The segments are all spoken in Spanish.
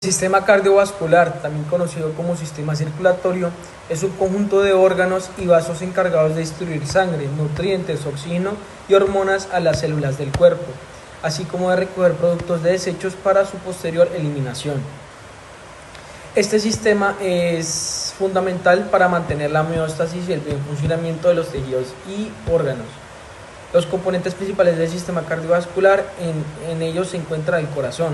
El sistema cardiovascular, también conocido como sistema circulatorio, es un conjunto de órganos y vasos encargados de distribuir sangre, nutrientes, oxígeno y hormonas a las células del cuerpo, así como de recoger productos de desechos para su posterior eliminación. Este sistema es fundamental para mantener la homeostasis y el buen funcionamiento de los tejidos y órganos. Los componentes principales del sistema cardiovascular, en ellos se encuentra el corazón.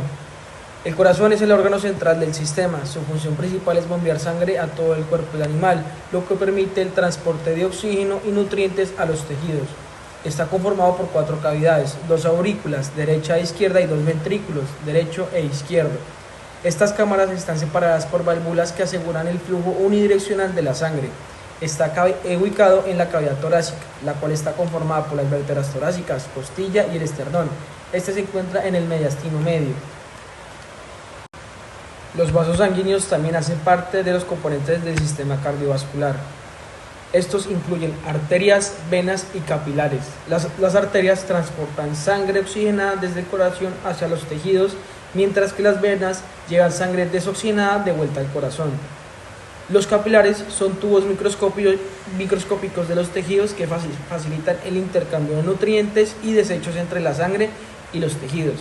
El corazón es el órgano central del sistema. Su función principal es bombear sangre a todo el cuerpo del animal, lo que permite el transporte de oxígeno y nutrientes a los tejidos. Está conformado por 4 cavidades, 2 aurículas, derecha e izquierda, y 2 ventrículos, derecho e izquierdo. Estas cámaras están separadas por válvulas que aseguran el flujo unidireccional de la sangre. Está ubicado en la cavidad torácica, la cual está conformada por las vértebras torácicas, costilla y el esternón. Este se encuentra en el mediastino medio. Los vasos sanguíneos también hacen parte de los componentes del sistema cardiovascular. Estos incluyen arterias, venas y capilares. Las arterias transportan sangre oxigenada desde el corazón hacia los tejidos, mientras que las venas llevan sangre desoxigenada de vuelta al corazón. Los capilares son tubos microscópicos de los tejidos que facilitan el intercambio de nutrientes y desechos entre la sangre y los tejidos.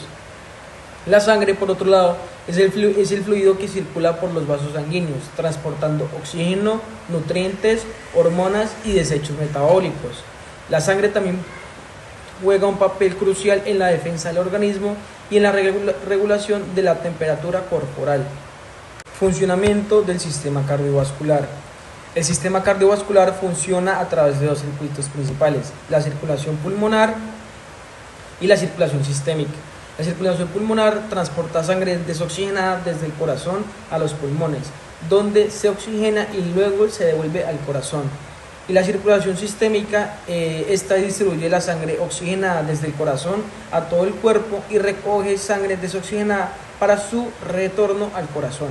La sangre, por otro lado, es el fluido que circula por los vasos sanguíneos, transportando oxígeno, nutrientes, hormonas y desechos metabólicos. La sangre también juega un papel crucial en la defensa del organismo y en la regulación de la temperatura corporal. Funcionamiento del sistema cardiovascular. El sistema cardiovascular funciona a través de 2 circuitos principales: la circulación pulmonar y la circulación sistémica. La circulación pulmonar transporta sangre desoxigenada desde el corazón a los pulmones, donde se oxigena y luego se devuelve al corazón. Y la circulación sistémica, esta distribuye la sangre oxigenada desde el corazón a todo el cuerpo y recoge sangre desoxigenada para su retorno al corazón.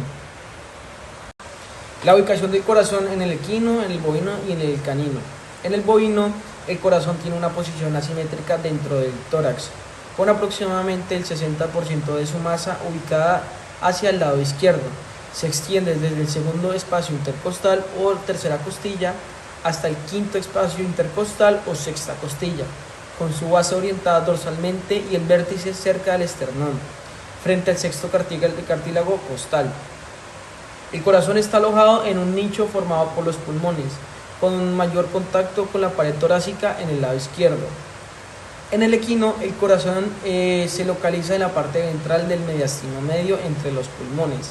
La ubicación del corazón en el equino, en el bovino y en el canino. En el bovino, el corazón tiene una posición asimétrica dentro del tórax, con aproximadamente el 60% de su masa ubicada hacia el lado izquierdo. Se extiende desde el segundo espacio intercostal o tercera costilla hasta el quinto espacio intercostal o sexta costilla, con su base orientada dorsalmente y el vértice cerca del esternón, frente al sexto cartílago costal. El corazón está alojado en un nicho formado por los pulmones, con un mayor contacto con la pared torácica en el lado izquierdo. En el equino, el corazón se localiza en la parte ventral del mediastino medio entre los pulmones.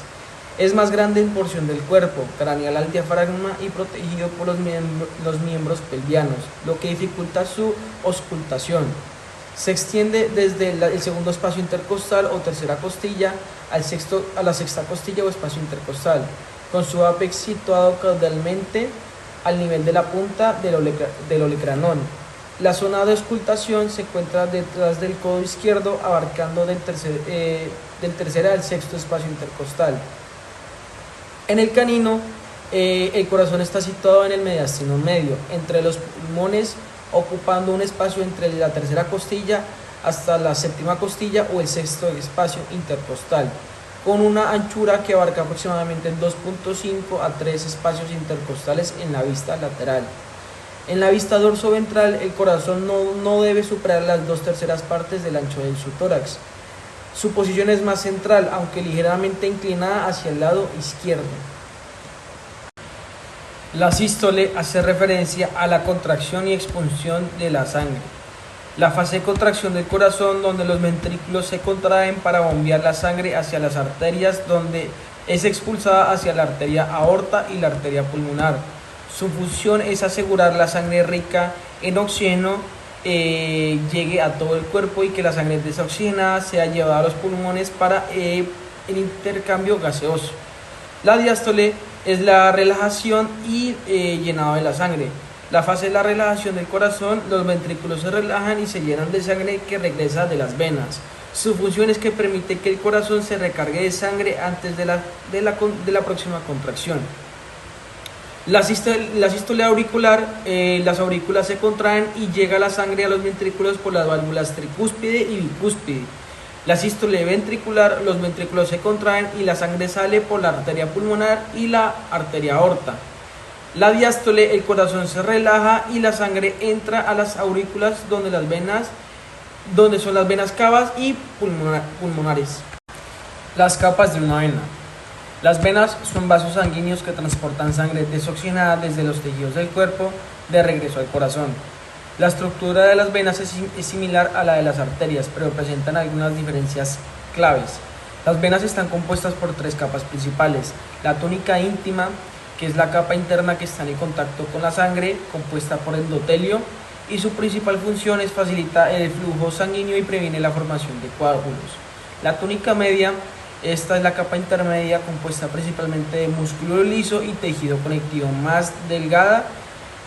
Es más grande en porción del cuerpo, craneal al diafragma y protegido por los miembros pelvianos, lo que dificulta su auscultación. Se extiende desde el segundo espacio intercostal o tercera costilla a la sexta costilla o espacio intercostal, con su ápex situado caudalmente al nivel de la punta del olecranón. La zona de auscultación se encuentra detrás del codo izquierdo, abarcando del tercer al sexto espacio intercostal. En el canino, el corazón está situado en el mediastino medio, entre los pulmones, ocupando un espacio entre la tercera costilla hasta la séptima costilla o el sexto espacio intercostal, con una anchura que abarca aproximadamente 2.5 a 3 espacios intercostales en la vista lateral. En la vista dorsoventral, el corazón no debe superar las 2/3 partes del ancho de su tórax. Su posición es más central, aunque ligeramente inclinada hacia el lado izquierdo. La sístole hace referencia a la contracción y expulsión de la sangre. La fase de contracción del corazón, donde los ventrículos se contraen para bombear la sangre hacia las arterias, donde es expulsada hacia la arteria aorta y la arteria pulmonar. Su función es asegurar la sangre rica en oxígeno llegue a todo el cuerpo y que la sangre desoxigenada sea llevada a los pulmones para el intercambio gaseoso. La diástole es la relajación y llenado de la sangre. La fase de la relajación del corazón, los ventrículos se relajan y se llenan de sangre que regresa de las venas. Su función es que permite que el corazón se recargue de sangre antes de la próxima contracción. La sístole auricular, las aurículas se contraen y llega la sangre a los ventrículos por las válvulas tricúspide y bicúspide. La sístole ventricular, los ventrículos se contraen y la sangre sale por la arteria pulmonar y la arteria aorta. La diástole, el corazón se relaja y la sangre entra a las aurículas donde son las venas cavas y pulmonares. Las capas de una vena. Las venas son vasos sanguíneos que transportan sangre desoxigenada desde los tejidos del cuerpo de regreso al corazón. La estructura de las venas es similar a la de las arterias, pero presentan algunas diferencias claves. Las venas están compuestas por tres capas principales: la túnica íntima, que es la capa interna que está en contacto con la sangre, compuesta por endotelio, y su principal función es facilitar el flujo sanguíneo y previene la formación de coágulos. La túnica media, esta es la capa intermedia, compuesta principalmente de músculo liso y tejido conectivo, más delgada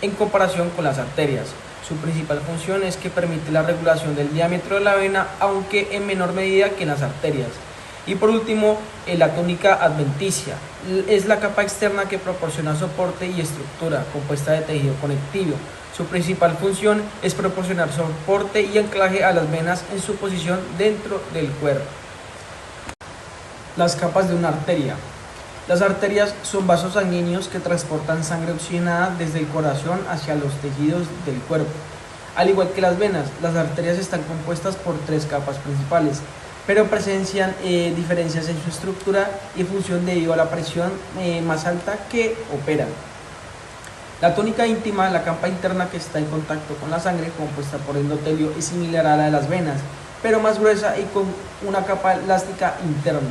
en comparación con las arterias. Su principal función es que permite la regulación del diámetro de la vena, aunque en menor medida que en las arterias. Y por último, la túnica adventicia es la capa externa que proporciona soporte y estructura, compuesta de tejido conectivo. Su principal función es proporcionar soporte y anclaje a las venas en su posición dentro del cuerpo. Las capas de una arteria. Las arterias son vasos sanguíneos que transportan sangre oxigenada desde el corazón hacia los tejidos del cuerpo. Al igual que las venas, las arterias están compuestas por tres capas principales, pero presencian diferencias en su estructura y función debido a la presión más alta que operan. La túnica íntima, la capa interna que está en contacto con la sangre, compuesta por endotelio, es similar a la de las venas, pero más gruesa y con una capa elástica interna.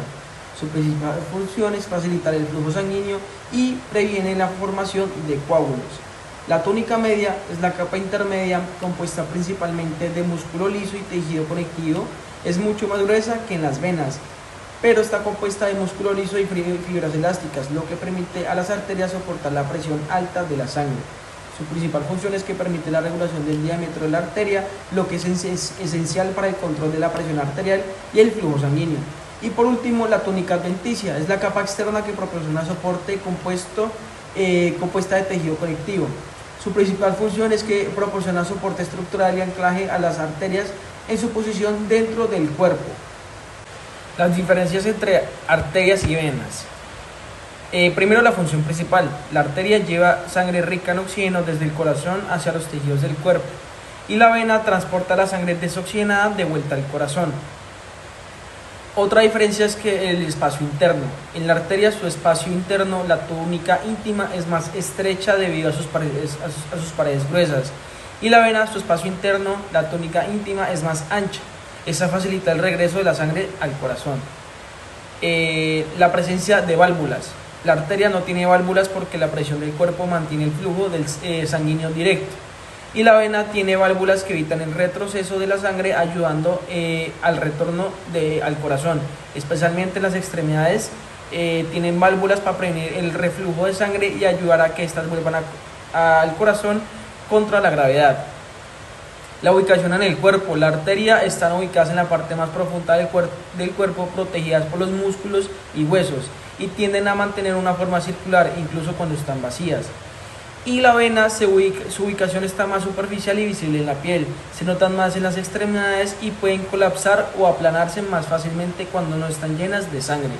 Su principal función es facilitar el flujo sanguíneo y previene la formación de coágulos. La túnica media es la capa intermedia, compuesta principalmente de músculo liso y tejido conectivo. Es mucho más gruesa que en las venas, pero está compuesta de músculo liso y fibras elásticas, lo que permite a las arterias soportar la presión alta de la sangre. Su principal función es que permite la regulación del diámetro de la arteria, lo que es esencial para el control de la presión arterial y el flujo sanguíneo. Y por último, la túnica adventicia es la capa externa que proporciona soporte compuesta de tejido conectivo. Su principal función es que proporciona soporte estructural y anclaje a las arterias en su posición dentro del cuerpo. Las diferencias entre arterias y venas. Primero, la función principal. La arteria lleva sangre rica en oxígeno desde el corazón hacia los tejidos del cuerpo, y la vena transporta la sangre desoxigenada de vuelta al corazón. Otra diferencia es que el espacio interno. En la arteria, su espacio interno, la túnica íntima, es más estrecha debido a sus paredes gruesas, y la vena, su espacio interno, la túnica íntima, es más ancha. Esa facilita el regreso de la sangre al corazón. La presencia de válvulas. La arteria no tiene válvulas porque la presión del cuerpo mantiene el flujo sanguíneo directo, y la vena tiene válvulas que evitan el retroceso de la sangre, ayudando al retorno al corazón. Especialmente las extremidades tienen válvulas para prevenir el reflujo de sangre y ayudar a que éstas vuelvan al corazón contra la gravedad. La ubicación en el cuerpo. La arteria están ubicadas en la parte más profunda del cuerpo, protegidas por los músculos y huesos, y tienden a mantener una forma circular incluso cuando están vacías. Y la vena, su ubicación está más superficial y visible en la piel. Se notan más en las extremidades y pueden colapsar o aplanarse más fácilmente cuando no están llenas de sangre.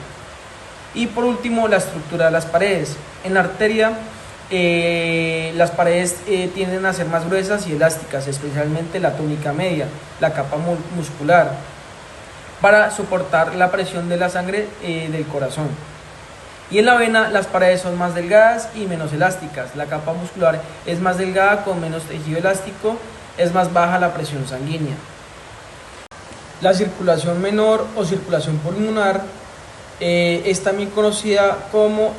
Y por último, la estructura de las paredes. En la arteria, las paredes tienden a ser más gruesas y elásticas, especialmente la túnica media, la capa muscular, para soportar la presión de la sangre del corazón. Y en la vena, las paredes son más delgadas y menos elásticas. La capa muscular es más delgada con menos tejido elástico, es más baja la presión sanguínea. La circulación menor o circulación pulmonar es también conocida como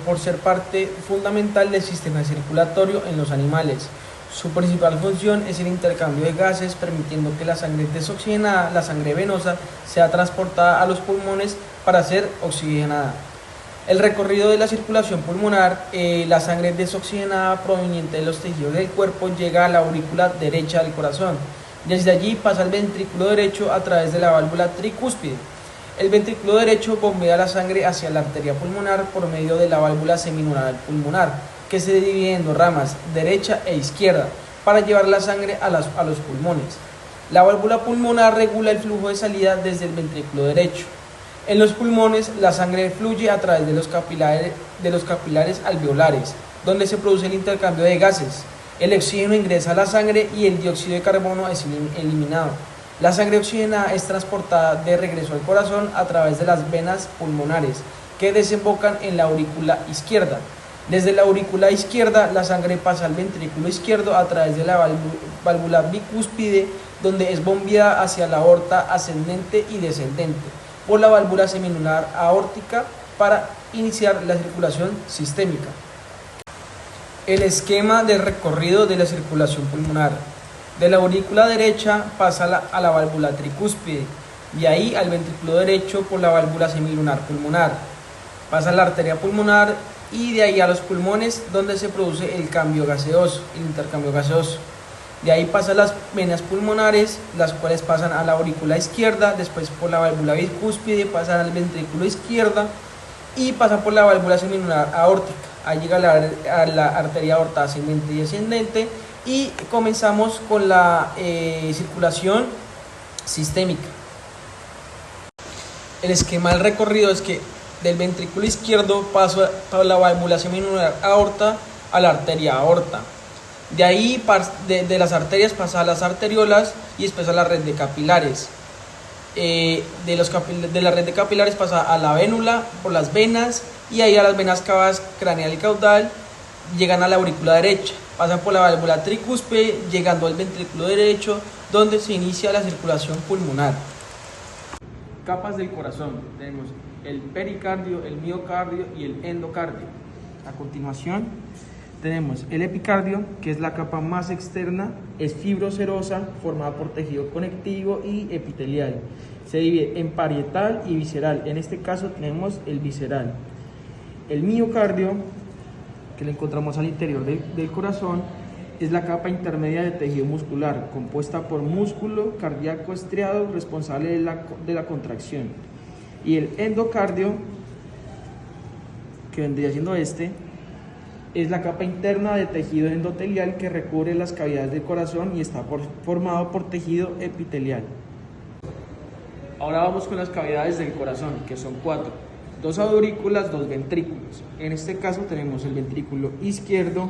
por ser parte fundamental del sistema circulatorio en los animales. Su principal función es el intercambio de gases, permitiendo que la sangre desoxigenada, la sangre venosa, sea transportada a los pulmones para ser oxigenada. El recorrido de la circulación pulmonar, la sangre desoxigenada proveniente de los tejidos del cuerpo llega a la aurícula derecha del corazón. Desde allí pasa al ventrículo derecho a través de la válvula tricúspide. El ventrículo derecho bombea la sangre hacia la arteria pulmonar por medio de la válvula seminodal pulmonar, que se divide en dos ramas, derecha e izquierda, para llevar la sangre a los pulmones. La válvula pulmonar regula el flujo de salida desde el ventrículo derecho. En los pulmones, la sangre fluye a través de los capilares alveolares, donde se produce el intercambio de gases. El oxígeno ingresa a la sangre y el dióxido de carbono es eliminado. La sangre oxigenada es transportada de regreso al corazón a través de las venas pulmonares, que desembocan en la aurícula izquierda. Desde la aurícula izquierda, la sangre pasa al ventrículo izquierdo a través de la válvula bicúspide, donde es bombeada hacia la aorta ascendente y descendente por la válvula semilunar aórtica para iniciar la circulación sistémica. El esquema de recorrido de la circulación pulmonar. De la aurícula derecha pasa a la válvula tricúspide, de ahí al ventrículo derecho por la válvula semilunar pulmonar. Pasa a la arteria pulmonar y de ahí a los pulmones, donde se produce el cambio gaseoso, el intercambio gaseoso. De ahí pasa a las venas pulmonares, las cuales pasan a la aurícula izquierda, después por la válvula bicúspide, pasan al ventrículo izquierda y pasan por la válvula semilunar aórtica. Ahí llega a la arteria aorta ascendente y descendente y comenzamos con la circulación sistémica. El esquema del recorrido es que del ventrículo izquierdo paso por la válvula semilunar aorta a la arteria aorta. De ahí, de las arterias pasa a las arteriolas y después a la red de capilares. De la red de capilares pasa a la vénula por las venas y ahí a las venas cavas craneal y caudal, llegan a la aurícula derecha, pasan por la válvula tricúspide llegando al ventrículo derecho, donde se inicia la circulación pulmonar. Capas del corazón. Tenemos el pericardio, el miocardio y el endocardio. A continuación tenemos el epicardio, que es la capa más externa, es fibroserosa, formada por tejido conectivo y epitelial. Se divide en parietal y visceral. En este caso tenemos el visceral. El miocardio, que lo encontramos al interior del corazón, es la capa intermedia de tejido muscular, compuesta por músculo cardíaco estriado responsable de la contracción. Y el endocardio, que vendría siendo es la capa interna de tejido endotelial que recubre las cavidades del corazón y está formado por tejido epitelial. Ahora vamos con las cavidades del corazón, que son 4. 2 aurículas, 2 ventrículos. En este caso tenemos el ventrículo izquierdo,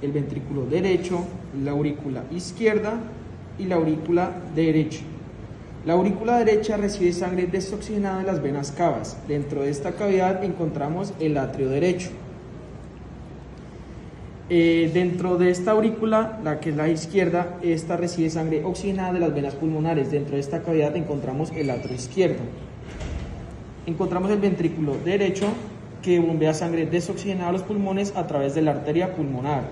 el ventrículo derecho, la aurícula izquierda y la aurícula derecha. La aurícula derecha recibe sangre desoxigenada de las venas cavas. Dentro de esta cavidad encontramos el atrio derecho. Dentro de esta aurícula, la que es la izquierda, esta recibe sangre oxigenada de las venas pulmonares. Dentro de esta cavidad encontramos el atrio izquierdo. Encontramos el ventrículo derecho, que bombea sangre desoxigenada a los pulmones a través de la arteria pulmonar.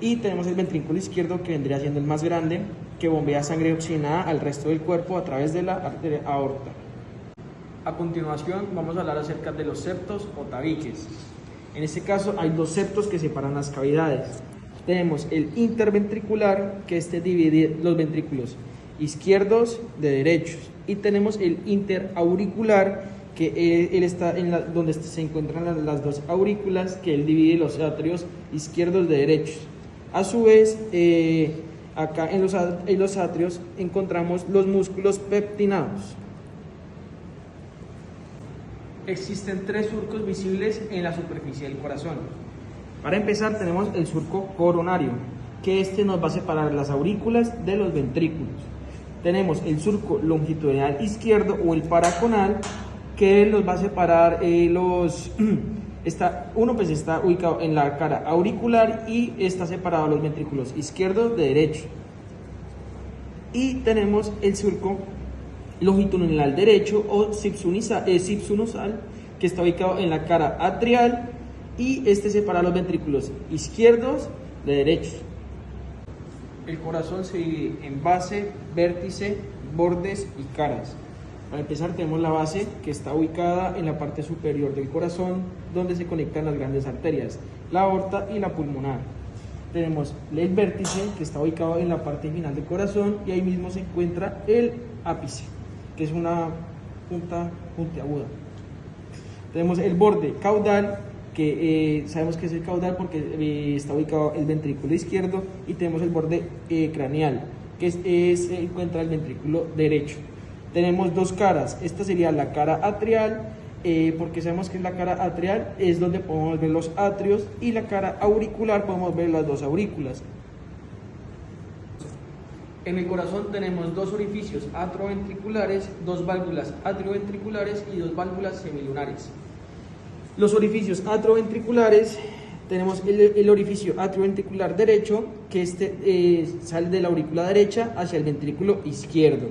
Y tenemos el ventrículo izquierdo, que vendría siendo el más grande, que bombea sangre oxigenada al resto del cuerpo a través de la arteria aorta. A continuación vamos a hablar acerca de los septos o tabiques. En este caso hay 2 septos que separan las cavidades. Tenemos el interventricular, que divide los ventrículos izquierdos de derechos, y tenemos el interauricular, que él está donde se encuentran las 2 aurículas, que él divide los atrios izquierdos de derechos. A su vez, acá en los atrios encontramos los músculos pectinados. Existen 3 surcos visibles en la superficie del corazón. Para empezar tenemos el surco coronario, que nos va a separar las aurículas de los ventrículos. Tenemos el surco longitudinal izquierdo o el paraconal, que nos va a separar uno está ubicado en la cara auricular y está separado los ventrículos izquierdos de derecho. Y tenemos el surco longitudinal derecho o subsinusal, que está ubicado en la cara atrial y separa los ventrículos izquierdos de derechos. El corazón se divide en base, vértice, bordes y caras. Para empezar tenemos la base, que está ubicada en la parte superior del corazón, donde se conectan las grandes arterias, la aorta y la pulmonar. Tenemos el vértice, que está ubicado en la parte final del corazón, y ahí mismo se encuentra el ápice, que es una punta puntiaguda. Tenemos el borde caudal, que sabemos que es el caudal porque está ubicado el ventrículo izquierdo, y tenemos el borde craneal, se encuentra el ventrículo derecho. Tenemos dos caras, esta sería la cara atrial, porque sabemos que la cara atrial es donde podemos ver los atrios, y la cara auricular podemos ver las dos aurículas. En el corazón tenemos dos orificios atrioventriculares, dos válvulas atrioventriculares y dos válvulas semilunares. Los orificios atrioventriculares, tenemos el orificio atrioventricular derecho, que sale de la aurícula derecha hacia el ventrículo izquierdo.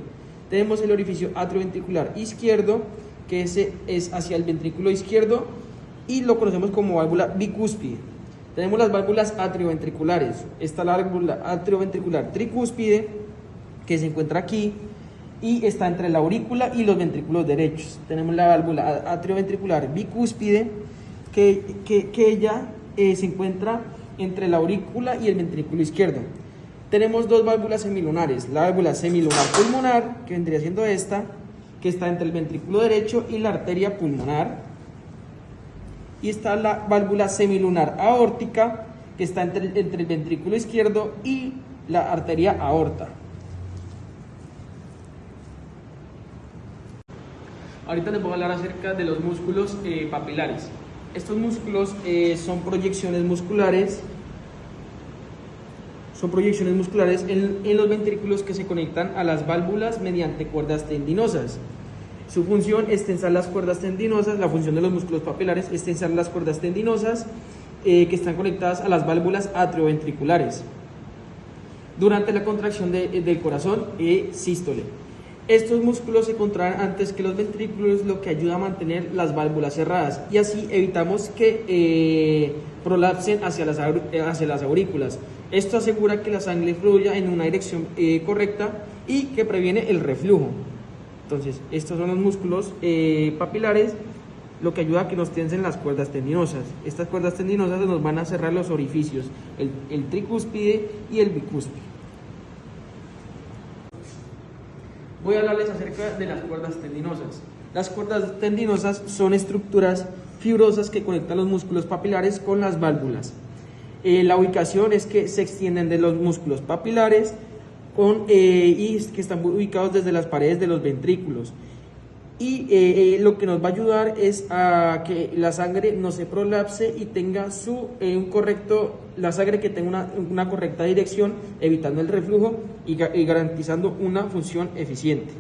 Tenemos el orificio atrioventricular izquierdo, que ese es hacia el ventrículo izquierdo y lo conocemos como válvula bicúspide. Tenemos las válvulas atrioventriculares. Está la válvula atrioventricular tricúspide, que se encuentra aquí y está entre la aurícula y los ventrículos derechos. Tenemos la válvula atrioventricular bicúspide, que ella se encuentra entre la aurícula y el ventrículo izquierdo. Tenemos dos válvulas semilunares, la válvula semilunar pulmonar, que vendría siendo esta, que está entre el ventrículo derecho y la arteria pulmonar, y está la válvula semilunar aórtica, que está entre el ventrículo izquierdo y la arteria aorta. Ahorita les voy a hablar acerca de los músculos papilares. Estos músculos son proyecciones musculares en los ventrículos que se conectan a las válvulas mediante cuerdas tendinosas. Su función es tensar las cuerdas tendinosas. La función de los músculos papilares es tensar las cuerdas tendinosas que están conectadas a las válvulas atrioventriculares durante la contracción del corazón y sístole. Estos músculos se contraen antes que los ventrículos, lo que ayuda a mantener las válvulas cerradas, y así evitamos que prolapsen hacia las aurículas. Esto asegura que la sangre fluya en una dirección correcta y que previene el reflujo. Entonces, estos son los músculos papilares, lo que ayuda a que nos tensen las cuerdas tendinosas. Estas cuerdas tendinosas nos van a cerrar los orificios, el tricúspide y el bicúspide. Voy a hablarles acerca de las cuerdas tendinosas. Las cuerdas tendinosas son estructuras fibrosas que conectan los músculos papilares con las válvulas. La ubicación es que se extienden de los músculos papilares y que están ubicados desde las paredes de los ventrículos. Y lo que nos va a ayudar es a que la sangre no se prolapse y tenga la sangre que tenga una correcta dirección, evitando el reflujo y garantizando una función eficiente.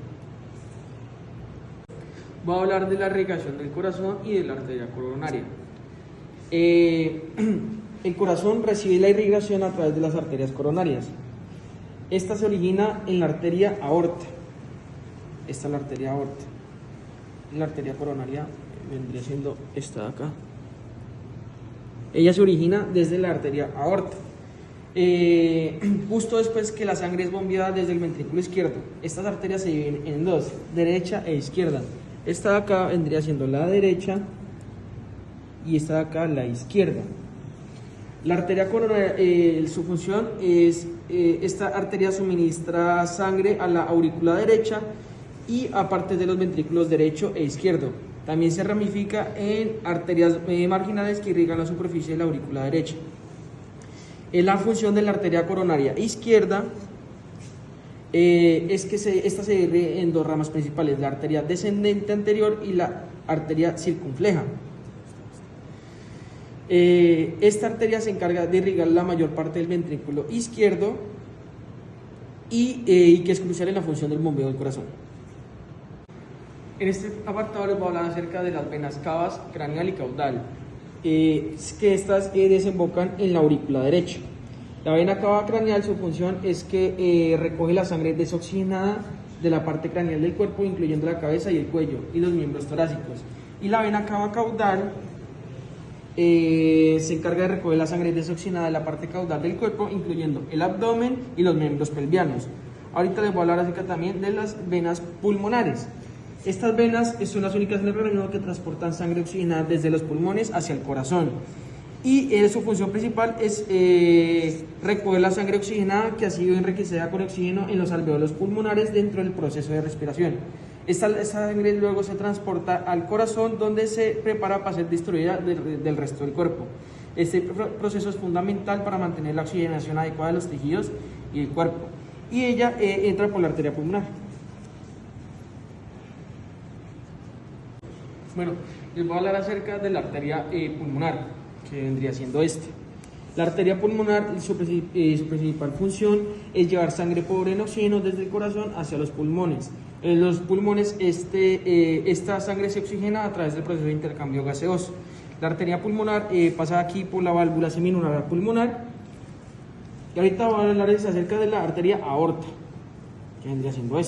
Voy a hablar de la irrigación del corazón y de la arteria coronaria. El corazón recibe la irrigación a través de las arterias coronarias. Esta se origina en la arteria aorta. Esta es la arteria aorta. La arteria coronaria vendría siendo esta de acá. Ella se origina desde la arteria aorta, justo después que la sangre es bombeada desde el ventrículo izquierdo. Estas arterias se dividen en dos, derecha e izquierda. Esta de acá vendría siendo la derecha y esta de acá la izquierda. La arteria coronaria, su función es, esta arteria suministra sangre a la aurícula derecha y a partes de los ventrículos derecho e izquierdo. También se ramifica en arterias marginales que irrigan la superficie de la aurícula derecha. La función de la arteria coronaria izquierda es que esta se divide en dos ramas principales, la arteria descendente anterior y la arteria circunfleja. Esta arteria se encarga de irrigar la mayor parte del ventrículo izquierdo y que es crucial en la función del bombeo del corazón. En este apartado les voy a hablar acerca de las venas cavas craneal y caudal, que estas desembocan en la aurícula derecha. La vena cava craneal, su función es que recoge la sangre desoxigenada de la parte craneal del cuerpo, incluyendo la cabeza y el cuello y los miembros torácicos. Y la vena cava caudal se encarga de recoger la sangre desoxigenada de la parte caudal del cuerpo, incluyendo el abdomen y los miembros pelvianos. Ahorita les voy a hablar acerca también de las venas pulmonares. Estas venas son las únicas en el organismo que transportan sangre oxigenada desde los pulmones hacia el corazón. Y su función principal es recoger la sangre oxigenada que ha sido enriquecida con oxígeno en los alveolos pulmonares dentro del proceso de respiración. Esta sangre luego se transporta al corazón, donde se prepara para ser distribuida del resto del cuerpo. Este proceso es fundamental para mantener la oxigenación adecuada de los tejidos y el cuerpo. y ella entra por la arteria pulmonar. Bueno, les voy a hablar acerca de la arteria pulmonar, que vendría siendo La arteria pulmonar, su principal función es llevar sangre pobre en oxígeno desde el corazón hacia los pulmones. En los pulmones esta sangre se oxigena a través del proceso de intercambio gaseoso. La arteria pulmonar pasa aquí por la válvula semilunar pulmonar. Y ahorita voy a hablarles acerca de la arteria aorta, que vendría siendo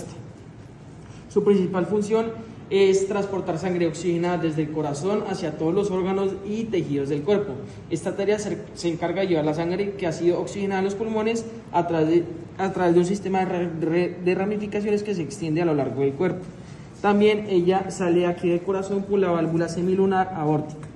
Su principal función es transportar sangre oxigenada desde el corazón hacia todos los órganos y tejidos del cuerpo. Esta tarea se encarga de llevar la sangre que ha sido oxigenada a los pulmones a través de un sistema de ramificaciones que se extiende a lo largo del cuerpo. También ella sale aquí del corazón por la válvula semilunar aórtica.